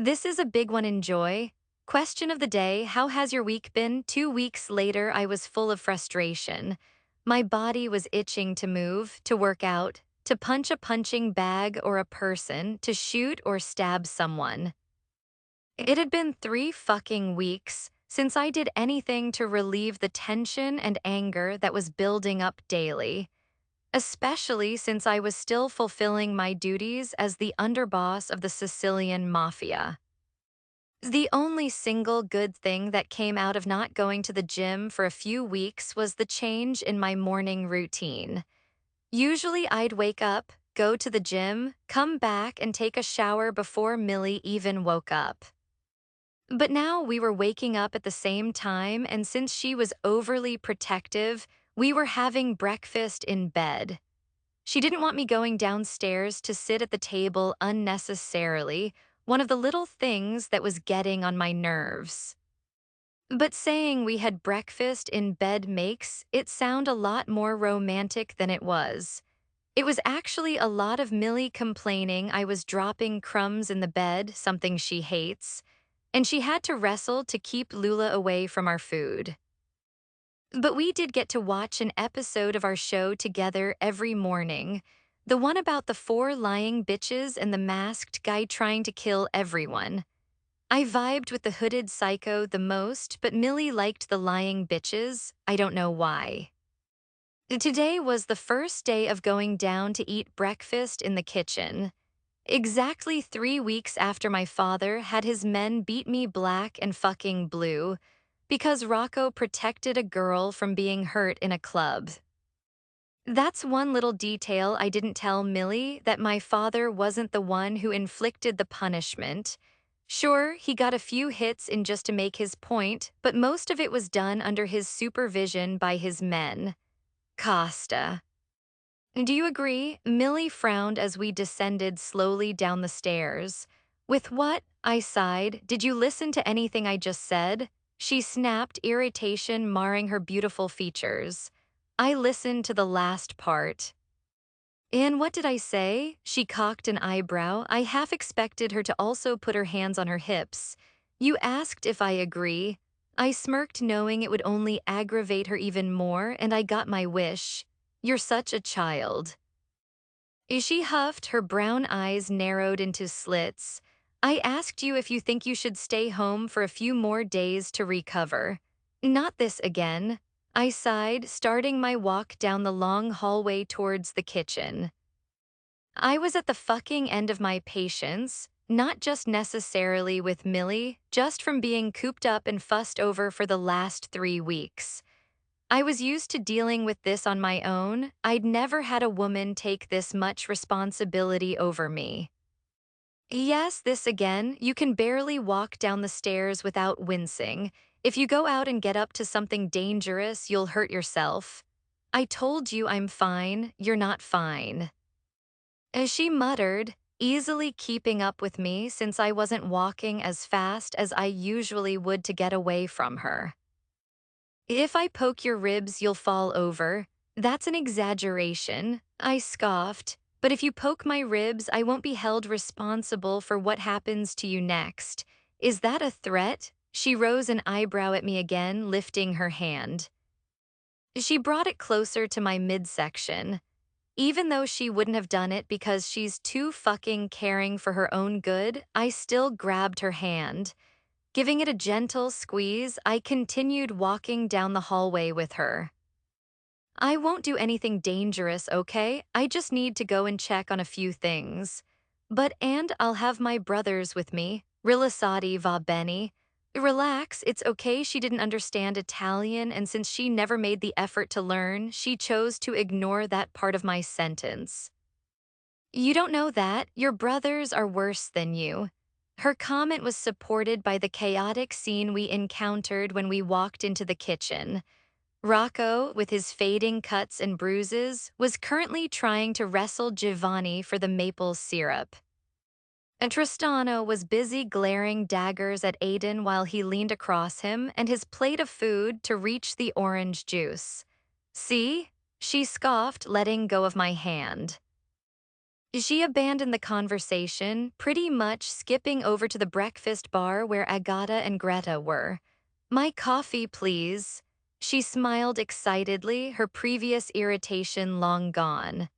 This is a big one. Enjoy. Question of the day: how has your week been? 2 weeks later, I was full of frustration. My body was itching to move, to work out, to punch a punching bag or a person, to shoot or stab someone. It had been 3 fucking weeks since I did anything to relieve the tension and anger that was building up daily, especially since I was still fulfilling my duties as the underboss of the Sicilian Mafia. The only single good thing that came out of not going to the gym for a few weeks was the change in my morning routine. Usually I'd wake up, go to the gym, come back and take a shower before Millie even woke up. But now we were waking up at the same time, and since she was overly protective, we were having breakfast in bed. She didn't want me going downstairs to sit at the table unnecessarily, one of the little things that was getting on my nerves. But saying we had breakfast in bed makes it sound a lot more romantic than it was. It was actually a lot of Millie complaining I was dropping crumbs in the bed, something she hates, and she had to wrestle to keep Lula away from our food. But we did get to watch an episode of our show together every morning, the one about the four lying bitches and the masked guy trying to kill everyone. I vibed with the hooded psycho the most, but Millie liked the lying bitches. I don't know why. Today was the first day of going down to eat breakfast in the kitchen. Exactly 3 weeks after my father had his men beat me black and fucking blue because Rocco protected a girl from being hurt in a club. That's one little detail I didn't tell Millie, that my father wasn't the one who inflicted the punishment. Sure, he got a few hits in just to make his point, but most of it was done under his supervision by his men. Costa. Do you agree? Millie frowned as we descended slowly down the stairs. With what? I sighed. Did you listen to anything I just said? She snapped, irritation marring her beautiful features. I listened to the last part. And what did I say? She cocked an eyebrow. I half expected her to also put her hands on her hips. You asked if I agree. I smirked, knowing it would only aggravate her even more, and I got my wish. You're such a child. She huffed, her brown eyes narrowed into slits. I asked you if you think you should stay home for a few more days to recover. Not this again. I sighed, starting my walk down the long hallway towards the kitchen. I was at the fucking end of my patience, not just necessarily with Millie, just from being cooped up and fussed over for the last 3 weeks. I was used to dealing with this on my own. I'd never had a woman take this much responsibility over me. Yes, this again. You can barely walk down the stairs without wincing. If you go out and get up to something dangerous, you'll hurt yourself. I told you I'm fine. You're not fine. As she muttered, easily keeping up with me since I wasn't walking as fast as I usually would to get away from her. If I poke your ribs, you'll fall over. That's an exaggeration, I scoffed. But if you poke my ribs, I won't be held responsible for what happens to you next. Is that a threat? She rose an eyebrow at me again, lifting her hand. She brought it closer to my midsection. Even though she wouldn't have done it because she's too fucking caring for her own good, I still grabbed her hand. Giving it a gentle squeeze, I continued walking down the hallway with her. I won't do anything dangerous, okay? I just need to go and check on a few things. And I'll have my brothers with me. Rilassati va bene. Relax, it's okay. She didn't understand Italian, and since she never made the effort to learn, she chose to ignore that part of my sentence. You don't know that. Your brothers are worse than you. Her comment was supported by the chaotic scene we encountered when we walked into the kitchen. Rocco, with his fading cuts and bruises, was currently trying to wrestle Giovanni for the maple syrup. And Tristano was busy glaring daggers at Aiden while he leaned across him and his plate of food to reach the orange juice. See? She scoffed, letting go of my hand. She abandoned the conversation, pretty much skipping over to the breakfast bar where Agata and Greta were. My coffee, please. She smiled excitedly, her previous irritation long gone.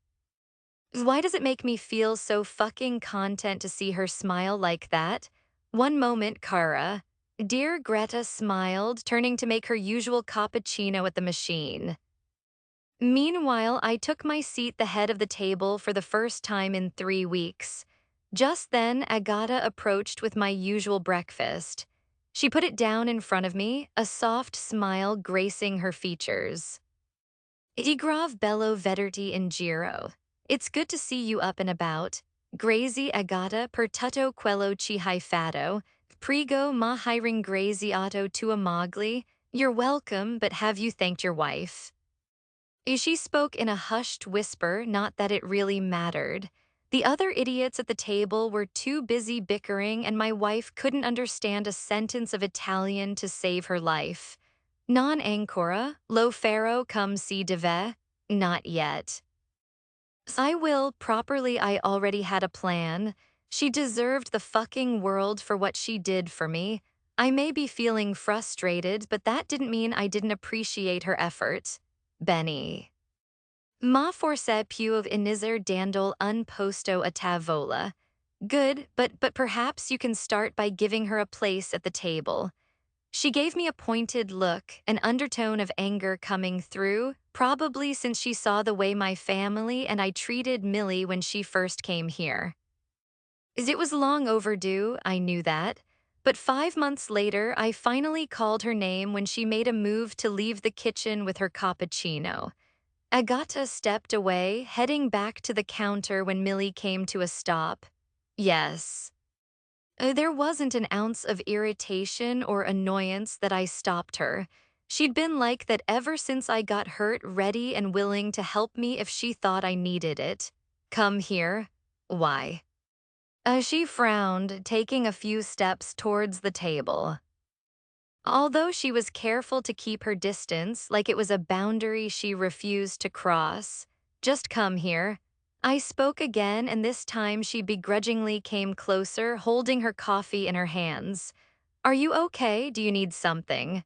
Why does it make me feel so fucking content to see her smile like that? One moment, Kara. Dear Greta smiled, turning to make her usual cappuccino at the machine. Meanwhile, I took my seat the head of the table for the first time in 3 weeks. Just then, Agata approached with my usual breakfast. She put it down in front of me, a soft smile gracing her features. Igrav bello vederti in giro. It's good to see you up and about. Grazi Agata per tutto quello ci hai fatto. Prego ma hiring graziato tua moglie. You're welcome, but have you thanked your wife? She spoke in a hushed whisper, not that it really mattered. The other idiots at the table were too busy bickering, and my wife couldn't understand a sentence of Italian to save her life. Non ancora, lo farò come si deve? Not yet. I will, properly, I already had a plan. She deserved the fucking world for what she did for me. I may be feeling frustrated, but that didn't mean I didn't appreciate her effort. Benny. Ma forse più of inizer dandol un posto a tavola. Good, but perhaps you can start by giving her a place at the table. She gave me a pointed look, an undertone of anger coming through, probably since she saw the way my family and I treated Millie when she first came here. It was long overdue, I knew that. But 5 months later, I finally called her name when she made a move to leave the kitchen with her cappuccino. Agata stepped away, heading back to the counter when Millie came to a stop. Yes. There wasn't an ounce of irritation or annoyance that I stopped her. She'd been like that ever since I got hurt, ready and willing to help me if she thought I needed it. Come here. Why? She frowned, taking a few steps towards the table. Although she was careful to keep her distance, like it was a boundary she refused to cross. Just come here. I spoke again, and this time she begrudgingly came closer, holding her coffee in her hands. Are you okay? Do you need something?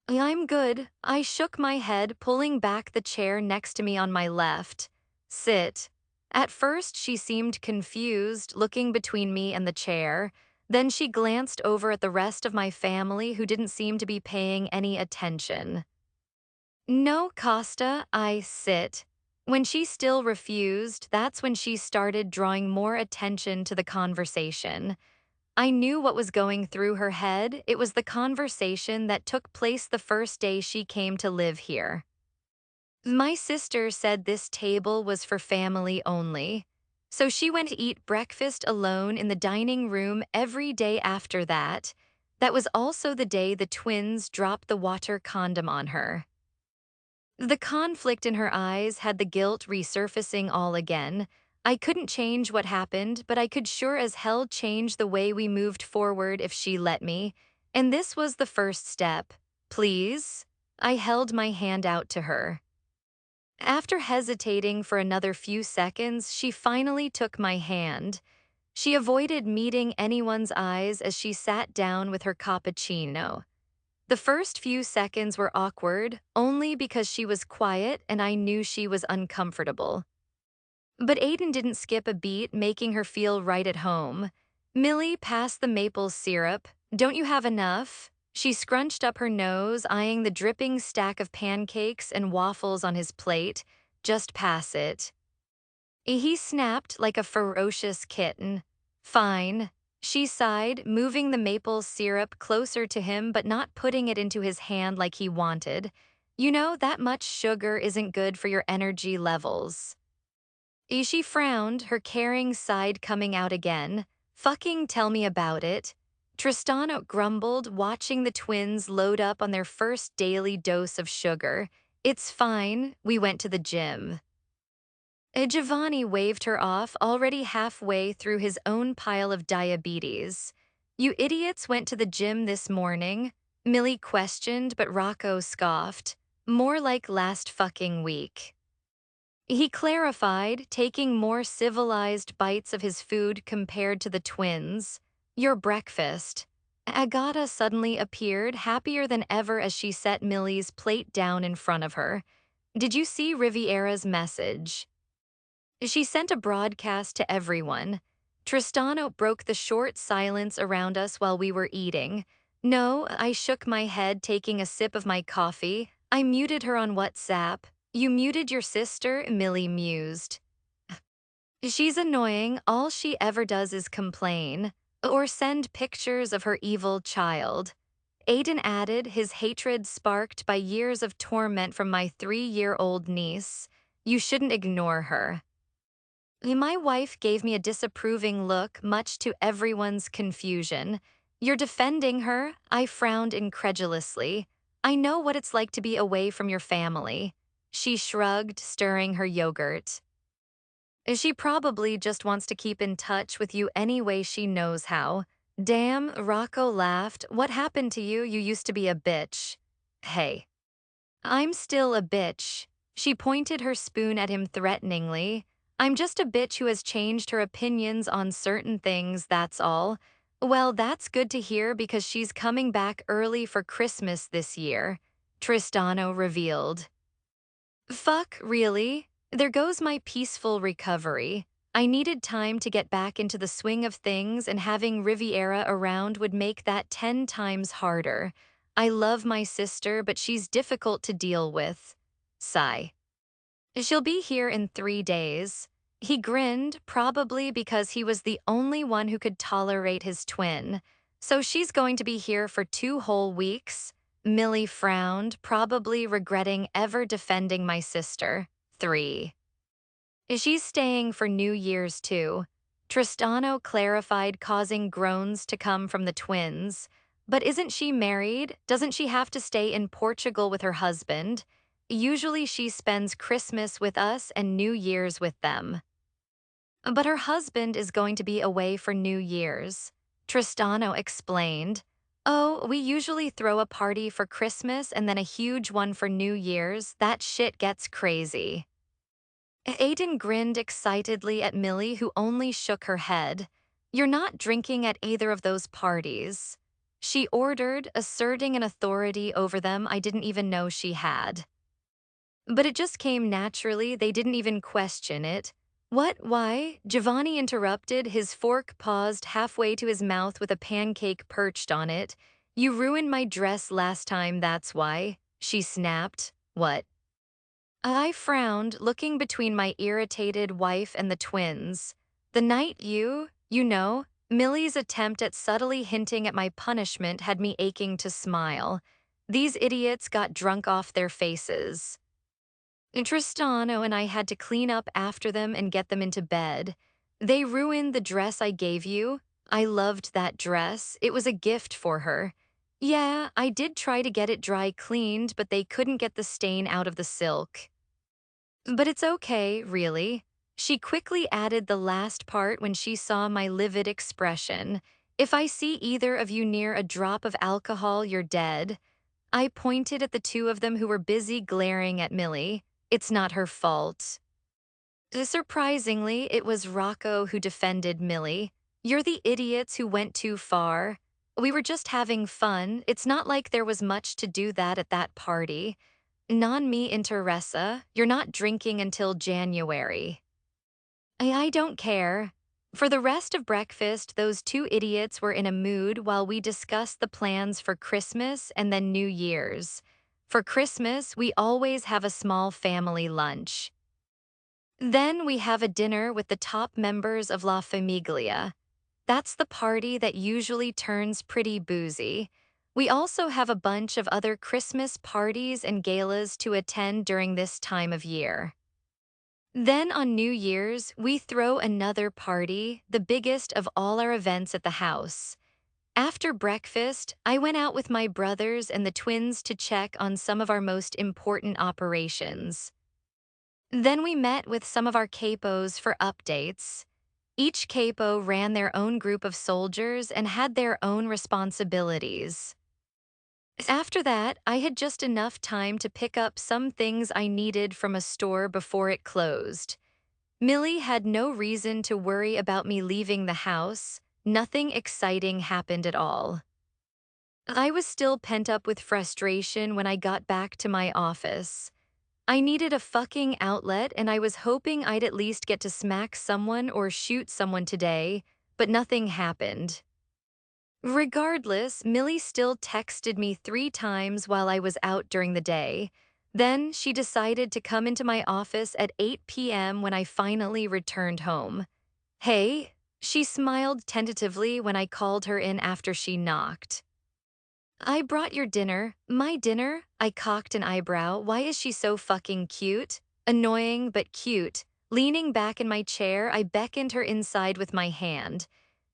I'm good. I shook my head, pulling back the chair next to me on my left. Sit. At first, she seemed confused, looking between me and the chair. Then she glanced over at the rest of my family who didn't seem to be paying any attention. No, Costa, I sit. When she still refused, that's when she started drawing more attention to the conversation. I knew what was going through her head. It was the conversation that took place the first day she came to live here. My sister said this table was for family only, so she went to eat breakfast alone in the dining room every day after that. That was also the day the twins dropped the water condom on her. The conflict in her eyes had the guilt resurfacing all again. I couldn't change what happened, but I could sure as hell change the way we moved forward if she let me. And this was the first step. Please? I held my hand out to her. After hesitating for another few seconds, she finally took my hand. She avoided meeting anyone's eyes as she sat down with her cappuccino. The first few seconds were awkward, only because she was quiet and I knew she was uncomfortable. But Aiden didn't skip a beat, making her feel right at home. Millie, pass the maple syrup. Don't you have enough? She scrunched up her nose, eyeing the dripping stack of pancakes and waffles on his plate. Just pass it. He snapped like a ferocious kitten. Fine. She sighed, moving the maple syrup closer to him but not putting it into his hand like he wanted. You know, that much sugar isn't good for your energy levels. She frowned, her caring side coming out again. Fucking tell me about it. Tristano grumbled, watching the twins load up on their first daily dose of sugar. It's fine, we went to the gym. Giovanni waved her off, already halfway through his own pile of diabetes. You idiots went to the gym this morning? Millie questioned, but Rocco scoffed. More like last fucking week. He clarified, taking more civilized bites of his food compared to the twins. Your breakfast. Agata suddenly appeared, happier than ever as she set Millie's plate down in front of her. Did you see Riviera's message? She sent a broadcast to everyone. Tristano broke the short silence around us while we were eating. No, I shook my head, taking a sip of my coffee. I muted her on WhatsApp. You muted your sister? Millie mused. She's annoying. All she ever does is complain or send pictures of her evil child. Aiden added, his hatred sparked by years of torment from my 3-year-old niece. You shouldn't ignore her. My wife gave me a disapproving look, much to everyone's confusion. You're defending her? I frowned incredulously. I know what it's like to be away from your family. She shrugged, stirring her yogurt. She probably just wants to keep in touch with you any way she knows how. Damn, Rocco laughed. What happened to you? You used to be a bitch. Hey. I'm still a bitch. She pointed her spoon at him threateningly. I'm just a bitch who has changed her opinions on certain things, that's all. Well, that's good to hear because she's coming back early for Christmas this year, Tristano revealed. Fuck, really? There goes my peaceful recovery. I needed time to get back into the swing of things, and having Riviera around would make that 10 times harder. I love my sister, but she's difficult to deal with. Sigh. She'll be here in 3 days. He grinned, probably because he was the only one who could tolerate his twin. So she's going to be here for 2 whole weeks? Millie frowned, probably regretting ever defending my sister. 3. She's staying for New Year's too. Tristano clarified, causing groans to come from the twins. But isn't she married? Doesn't she have to stay in Portugal with her husband? Usually she spends Christmas with us and New Year's with them. But her husband is going to be away for New Year's. Tristano explained. Oh, we usually throw a party for Christmas and then a huge one for New Year's. That shit gets crazy. Aiden grinned excitedly at Millie, who only shook her head. You're not drinking at either of those parties. She ordered, asserting an authority over them I didn't even know she had. But it just came naturally, they didn't even question it. What, why? Giovanni interrupted, his fork paused halfway to his mouth with a pancake perched on it. You ruined my dress last time, that's why. She snapped. What? I frowned, looking between my irritated wife and the twins. The night you know, Millie's attempt at subtly hinting at my punishment had me aching to smile. These idiots got drunk off their faces. Tristano and I had to clean up after them and get them into bed. They ruined the dress I gave you. I loved that dress. It was a gift for her. Yeah, I did try to get it dry cleaned, but they couldn't get the stain out of the silk. But it's okay, really. She quickly added the last part when she saw my livid expression. If I see either of you near a drop of alcohol, you're dead. I pointed at the two of them who were busy glaring at Millie. It's not her fault. Surprisingly, it was Rocco who defended Millie. You're the idiots who went too far. We were just having fun. It's not like there was much to do that at that party. Non me interessa. You're not drinking until January. I don't care. For the rest of breakfast, those two idiots were in a mood while we discussed the plans for Christmas and then New Year's. For Christmas, we always have a small family lunch. Then we have a dinner with the top members of La Famiglia. That's the party that usually turns pretty boozy. We also have a bunch of other Christmas parties and galas to attend during this time of year. Then on New Year's, we throw another party, the biggest of all our events at the house. After breakfast, I went out with my brothers and the twins to check on some of our most important operations. Then we met with some of our capos for updates. Each capo ran their own group of soldiers and had their own responsibilities. After that, I had just enough time to pick up some things I needed from a store before it closed. Millie had no reason to worry about me leaving the house. Nothing exciting happened at all. I was still pent up with frustration when I got back to my office. I needed a fucking outlet and I was hoping I'd at least get to smack someone or shoot someone today, but nothing happened. Regardless, Millie still texted me 3 times while I was out during the day. Then she decided to come into my office at 8 p.m. when I finally returned home. Hey, she smiled tentatively when I called her in after she knocked. I brought your dinner. My dinner? I cocked an eyebrow. Why is she so fucking cute? Annoying, but cute. Leaning back in my chair, I beckoned her inside with my hand.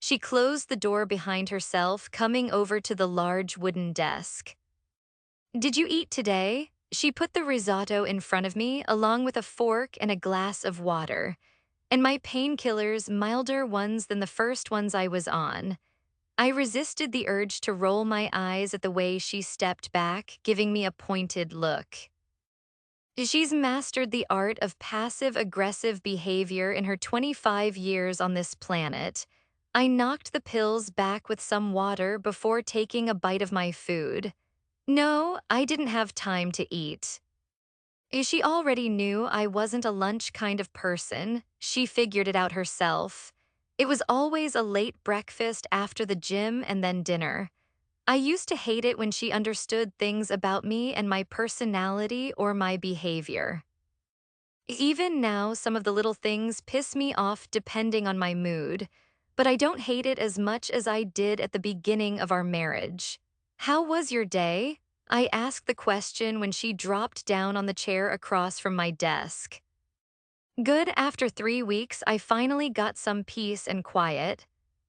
She closed the door behind herself, coming over to the large wooden desk. Did you eat today? She put the risotto in front of me, along with a fork and a glass of water. And my painkillers, milder ones than the first ones I was on. I resisted the urge to roll my eyes at the way she stepped back, giving me a pointed look. She's mastered the art of passive-aggressive behavior in her 25 years on this planet. I knocked the pills back with some water before taking a bite of my food. No, I didn't have time to eat. She already knew I wasn't a lunch kind of person. She figured it out herself. It was always a late breakfast after the gym and then dinner. I used to hate it when she understood things about me and my personality or my behavior. Even now, some of the little things piss me off depending on my mood, but I don't hate it as much as I did at the beginning of our marriage. How was your day? I asked the question when she dropped down on the chair across from my desk. Good. After 3 weeks, I finally got some peace and quiet.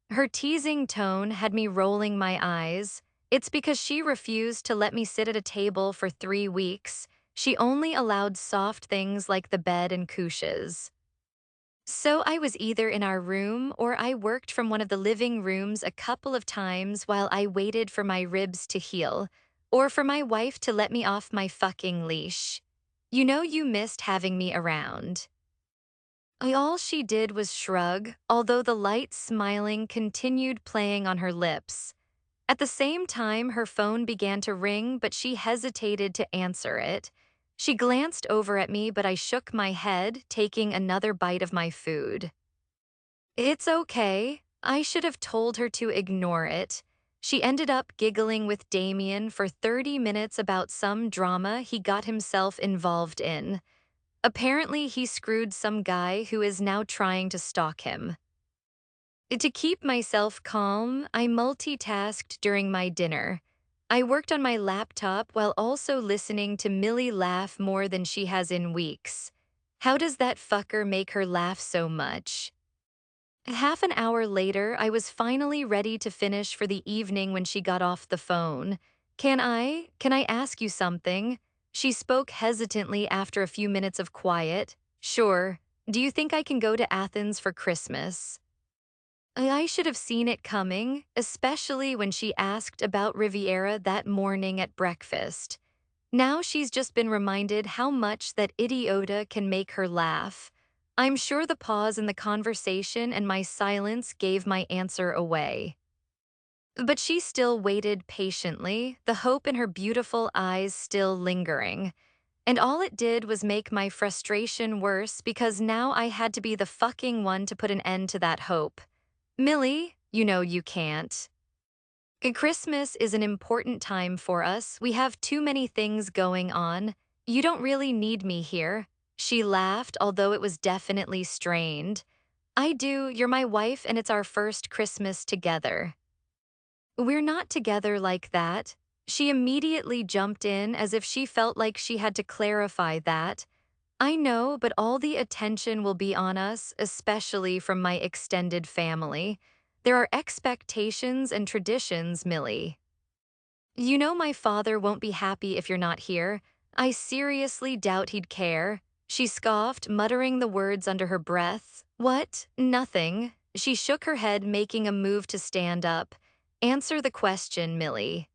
Her teasing tone had me rolling my eyes. It's because she refused to let me sit at a table for 3 weeks. She only allowed soft things like the bed and couches. So I was either in our room or I worked from one of the living rooms a couple of times while I waited for my ribs to heal, or for my wife to let me off my fucking leash. You know you missed having me around. All she did was shrug, although the light smiling continued playing on her lips. At the same time, her phone began to ring, but she hesitated to answer it. She glanced over at me, but I shook my head, taking another bite of my food. It's okay. I should have told her to ignore it. She ended up giggling with Damien for 30 minutes about some drama he got himself involved in. Apparently, he screwed some guy who is now trying to stalk him. To keep myself calm, I multitasked during my dinner. I worked on my laptop while also listening to Millie laugh more than she has in weeks. How does that fucker make her laugh so much? Half an hour later, I was finally ready to finish for the evening when she got off the phone. Can I ask you something? She spoke hesitantly after a few minutes of quiet. Sure. Do you think I can go to Athens for Christmas? I should have seen it coming, especially when she asked about Riviera that morning at breakfast. Now she's just been reminded how much that idiota can make her laugh. I'm sure the pause in the conversation and my silence gave my answer away. But she still waited patiently, the hope in her beautiful eyes still lingering. And all it did was make my frustration worse because now I had to be the fucking one to put an end to that hope. Millie, you know you can't. Christmas is an important time for us. We have too many things going on. You don't really need me here. She laughed, although it was definitely strained. I do. You're my wife, and it's our first Christmas together. We're not together like that. She immediately jumped in as if she felt like she had to clarify that. I know, but all the attention will be on us, especially from my extended family. There are expectations and traditions, Millie. You know my father won't be happy if you're not here. I seriously doubt he'd care. She scoffed, muttering the words under her breath. What? Nothing. She shook her head, making a move to stand up. Answer the question, Millie.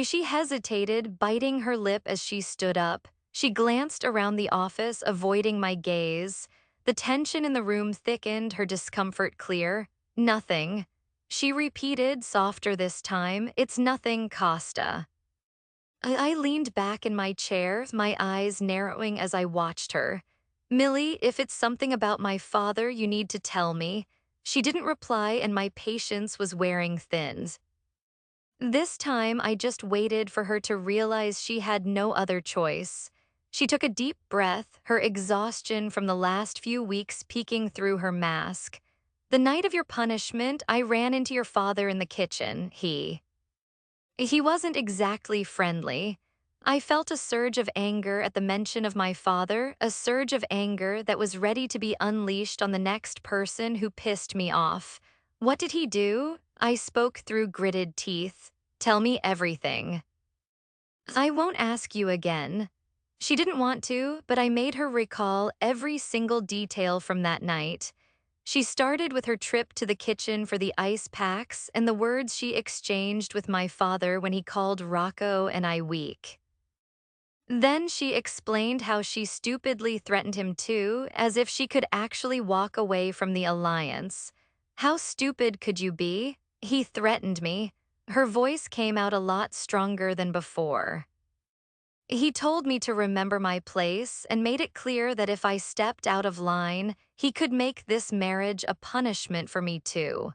She hesitated, biting her lip as she stood up. She glanced around the office, avoiding my gaze. The tension in the room thickened, her discomfort clear. Nothing. She repeated, softer this time, it's nothing, Costa. I leaned back in my chair, my eyes narrowing as I watched her. Millie, if it's something about my father, you need to tell me. She didn't reply, and my patience was wearing thin. This time, I just waited for her to realize she had no other choice. She took a deep breath, her exhaustion from the last few weeks peeking through her mask. The night of your punishment, I ran into your father in the kitchen, He wasn't exactly friendly. I felt a surge of anger at the mention of my father, a surge of anger that was ready to be unleashed on the next person who pissed me off. What did he do? I spoke through gritted teeth. Tell me everything. I won't ask you again. She didn't want to, but I made her recall every single detail from that night. She started with her trip to the kitchen for the ice packs and the words she exchanged with my father when he called Rocco and I weak. Then she explained how she stupidly threatened him too, as if she could actually walk away from the alliance. How stupid could you be? He threatened me. Her voice came out a lot stronger than before. He told me to remember my place and made it clear that if I stepped out of line, he could make this marriage a punishment for me too.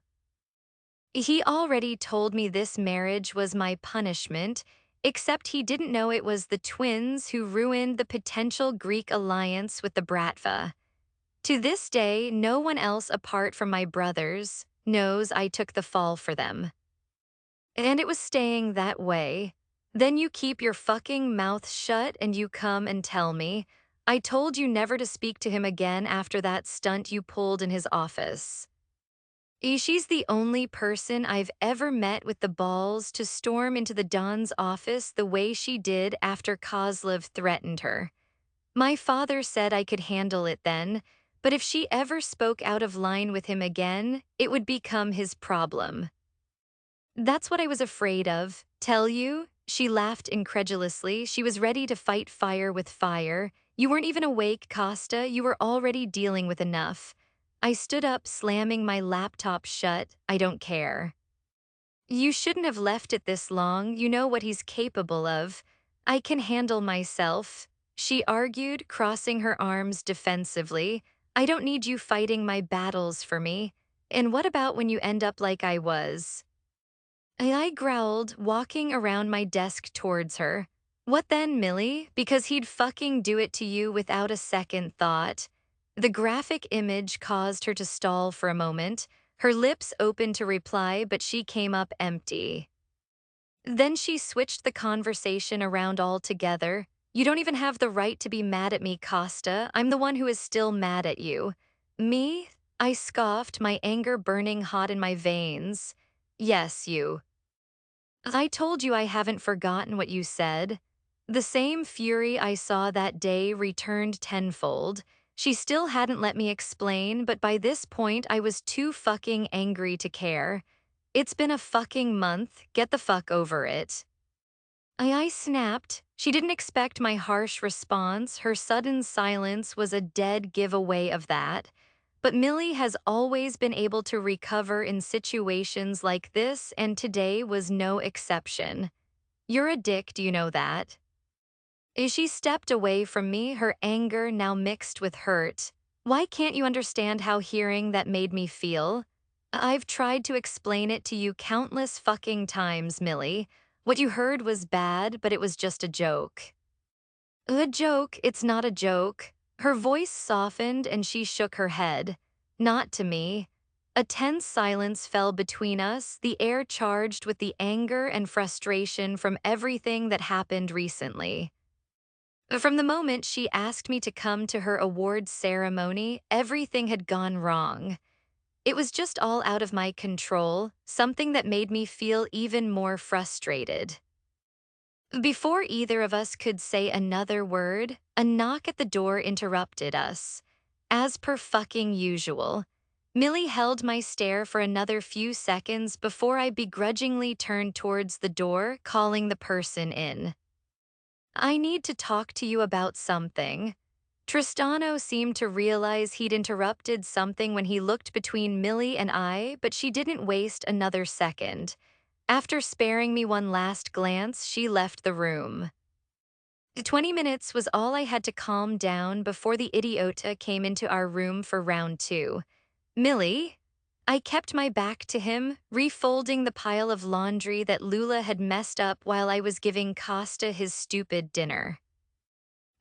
He already told me this marriage was my punishment, except he didn't know it was the twins who ruined the potential Greek alliance with the Bratva. To this day, no one else apart from my brothers knows I took the fall for them. And it was staying that way. Then you keep your fucking mouth shut and you come and tell me. I told you never to speak to him again after that stunt you pulled in his office. She's the only person I've ever met with the balls to storm into the Don's office the way she did after Kozlov threatened her. My father said I could handle it then, but if she ever spoke out of line with him again, it would become his problem. That's what I was afraid of. Tell you? She laughed incredulously. She was ready to fight fire with fire. You weren't even awake, Costa. You were already dealing with enough. I stood up, slamming my laptop shut. I don't care. You shouldn't have left it this long. You know what he's capable of. I can handle myself. She argued, crossing her arms defensively. I don't need you fighting my battles for me. And what about when you end up like I was? I growled, walking around my desk towards her. What then, Millie? Because he'd fucking do it to you without a second thought. The graphic image caused her to stall for a moment. Her lips opened to reply, but she came up empty. Then she switched the conversation around altogether. You don't even have the right to be mad at me, Costa. I'm the one who is still mad at you. Me? I scoffed, my anger burning hot in my veins. Yes, you. I told you I haven't forgotten what you said. The same fury I saw that day returned tenfold. She still hadn't let me explain, but by this point I was too fucking angry to care. It's been a fucking month, get the fuck over it. I snapped. She didn't expect my harsh response. Her sudden silence was a dead giveaway of that. But Millie has always been able to recover in situations like this, and today was no exception. You're a dick, do you know that? As she stepped away from me, her anger now mixed with hurt. Why can't you understand how hearing that made me feel? I've tried to explain it to you countless fucking times, Millie. What you heard was bad, but it was just a joke. A joke, it's not a joke. Her voice softened and she shook her head. Not to me. A tense silence fell between us, the air charged with the anger and frustration from everything that happened recently. From the moment she asked me to come to her awards ceremony, everything had gone wrong. It was just all out of my control, something that made me feel even more frustrated. Before either of us could say another word, a knock at the door interrupted us. As per fucking usual, Millie held my stare for another few seconds before I begrudgingly turned towards the door, calling the person in. I need to talk to you about something. Tristano seemed to realize he'd interrupted something when he looked between Millie and I, but she didn't waste another second. After sparing me one last glance, she left the room. 20 minutes was all I had to calm down before the idiota came into our room for round two. Millie? I kept my back to him, refolding the pile of laundry that Lula had messed up while I was giving Costa his stupid dinner.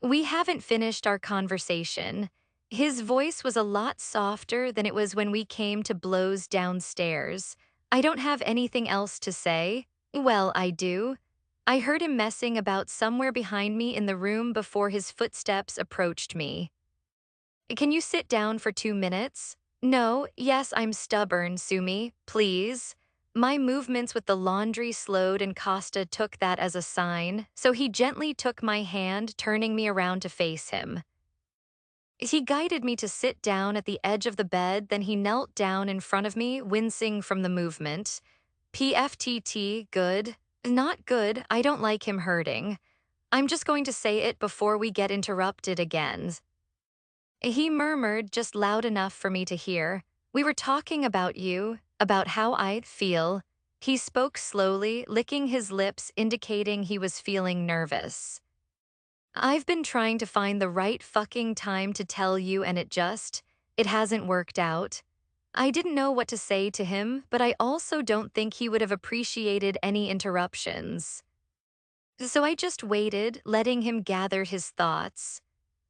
We haven't finished our conversation. His voice was a lot softer than it was when we came to blows downstairs. I don't have anything else to say. Well, I do. I heard him messing about somewhere behind me in the room before his footsteps approached me. Can you sit down for 2 minutes? No, yes, I'm stubborn, Sumi, please. My movements with the laundry slowed and Costa took that as a sign, so he gently took my hand, turning me around to face him. He guided me to sit down at the edge of the bed, then he knelt down in front of me, wincing from the movement. PFTT, good. Not good, I don't like him hurting. I'm just going to say it before we get interrupted again. He murmured just loud enough for me to hear. We were talking about you, about how I feel. He spoke slowly, licking his lips, indicating he was feeling nervous. I've been trying to find the right fucking time to tell you and it hasn't worked out. I didn't know what to say to him, but I also don't think he would have appreciated any interruptions. So I just waited, letting him gather his thoughts.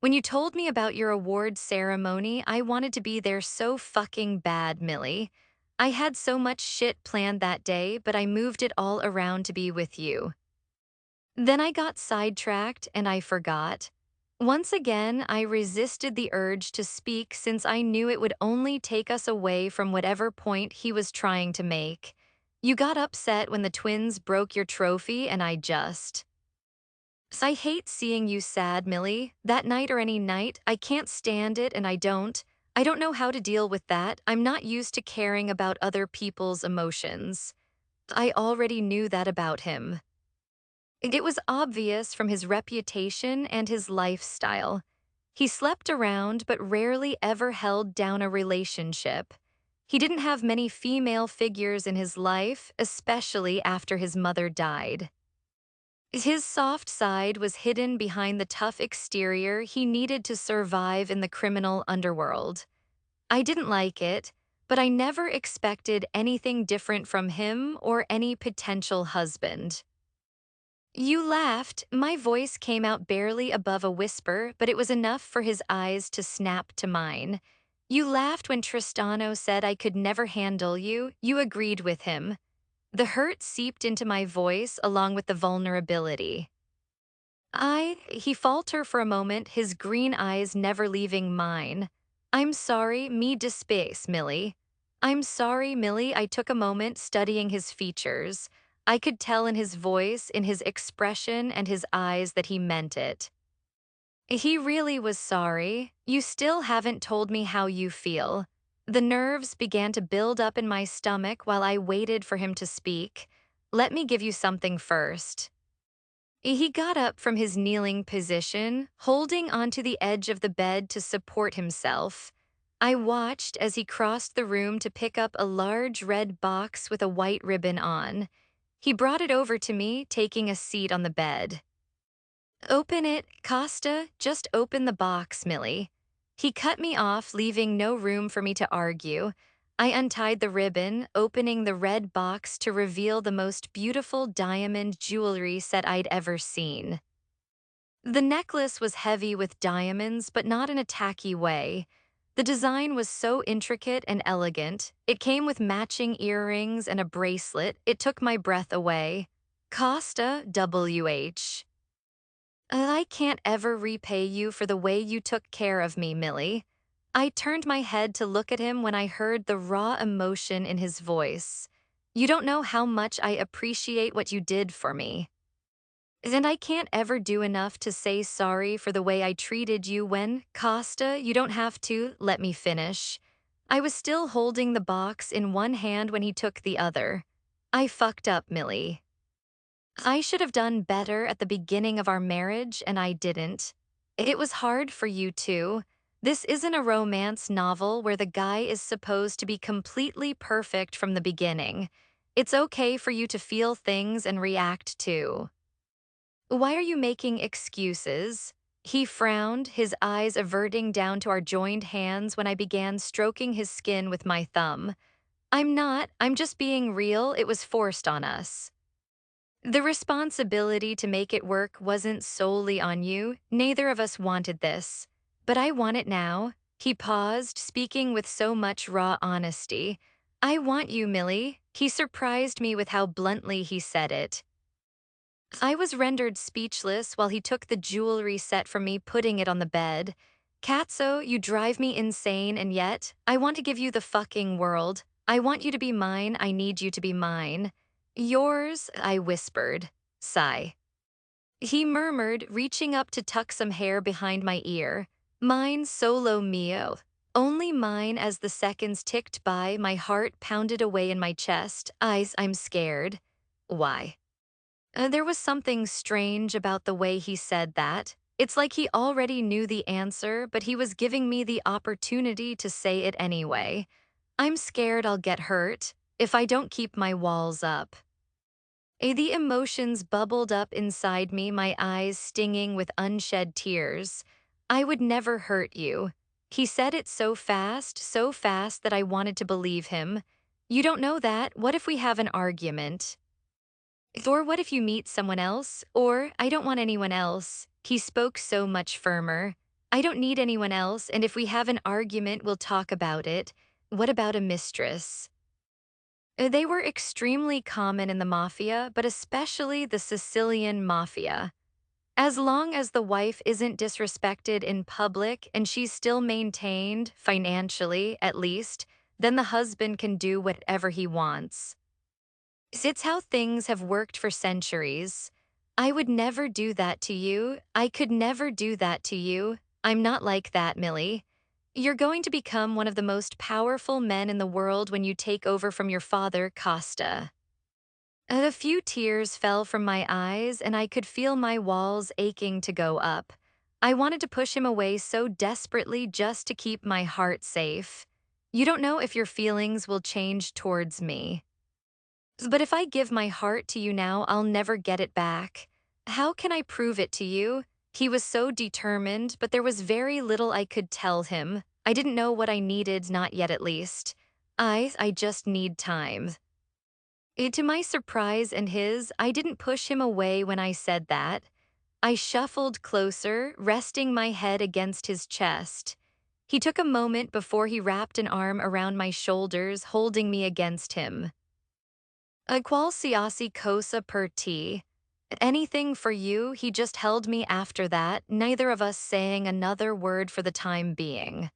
When you told me about your award ceremony, I wanted to be there so fucking bad, Millie. I had so much shit planned that day, but I moved it all around to be with you. Then I got sidetracked and I forgot. Once again, I resisted the urge to speak since I knew it would only take us away from whatever point he was trying to make. You got upset when the twins broke your trophy and I hate seeing you sad, Millie. That night or any night, I can't stand it and I don't know how to deal with that. I'm not used to caring about other people's emotions. I already knew that about him. It was obvious from his reputation and his lifestyle. He slept around but rarely ever held down a relationship. He didn't have many female figures in his life, especially after his mother died. His soft side was hidden behind the tough exterior he needed to survive in the criminal underworld. I didn't like it, but I never expected anything different from him or any potential husband. You laughed. My voice came out barely above a whisper, but it was enough for his eyes to snap to mine. You laughed when Tristano said I could never handle you. You agreed with him. The hurt seeped into my voice along with the vulnerability. He faltered for a moment, his green eyes never leaving mine. I'm sorry, me despace, Millie. I'm sorry, Millie. I took a moment studying his features. I could tell in his voice, in his expression, and his eyes that he meant it. He really was sorry. You still haven't told me how you feel. The nerves began to build up in my stomach while I waited for him to speak. Let me give you something first. He got up from his kneeling position, holding onto the edge of the bed to support himself. I watched as he crossed the room to pick up a large red box with a white ribbon on. He brought it over to me, taking a seat on the bed. Open it, Costa. Just open the box, Millie. He cut me off, leaving no room for me to argue. I untied the ribbon, opening the red box to reveal the most beautiful diamond jewelry set I'd ever seen. The necklace was heavy with diamonds, but not in a tacky way. The design was so intricate and elegant. It came with matching earrings and a bracelet. It took my breath away. Costa, WH. I can't ever repay you for the way you took care of me, Millie. I turned my head to look at him when I heard the raw emotion in his voice. You don't know how much I appreciate what you did for me. And I can't ever do enough to say sorry for the way I treated you when, Costa, you don't have to let me finish. I was still holding the box in one hand when he took the other. I fucked up, Millie. I should have done better at the beginning of our marriage, and I didn't. It was hard for you too. This isn't a romance novel where the guy is supposed to be completely perfect from the beginning. It's okay for you to feel things and react too. Why are you making excuses? He frowned, his eyes averting down to our joined hands when I began stroking his skin with my thumb. I'm just being real, it was forced on us. The responsibility to make it work wasn't solely on you, neither of us wanted this. But I want it now. He paused, speaking with so much raw honesty. I want you, Millie. He surprised me with how bluntly he said it. I was rendered speechless while he took the jewelry set from me, putting it on the bed. Katso, you drive me insane, and yet, I want to give you the fucking world. I want you to be mine, I need you to be mine. Yours, I whispered. Sigh. He murmured, reaching up to tuck some hair behind my ear. Mine solo mio. Only mine. As the seconds ticked by, my heart pounded away in my chest. I'm scared. Why? There was something strange about the way he said that. It's like he already knew the answer, but he was giving me the opportunity to say it anyway. I'm scared I'll get hurt if I don't keep my walls up. The emotions bubbled up inside me, my eyes stinging with unshed tears. I would never hurt you. He said it so fast that I wanted to believe him. You don't know that. What if we have an argument? Or what if you meet someone else? Or I don't want anyone else. He spoke so much firmer. I don't need anyone else, and if we have an argument, we'll talk about it. What about a mistress? They were extremely common in the Mafia, but especially the Sicilian Mafia. As long as the wife isn't disrespected in public and she's still maintained, financially at least, then the husband can do whatever he wants. It's how things have worked for centuries. I would never do that to you. I could never do that to you. I'm not like that, Millie. You're going to become one of the most powerful men in the world when you take over from your father, Costa. A few tears fell from my eyes, and I could feel my walls aching to go up. I wanted to push him away so desperately just to keep my heart safe. You don't know if your feelings will change towards me. But if I give my heart to you now, I'll never get it back. How can I prove it to you? He was so determined, but there was very little I could tell him. I didn't know what I needed, not yet at least. I just need time. To my surprise and his, I didn't push him away when I said that. I shuffled closer, resting my head against his chest. He took a moment before he wrapped an arm around my shoulders, holding me against him. A qualsiasi cosa per te. Anything for you, he just held me after that, neither of us saying another word for the time being.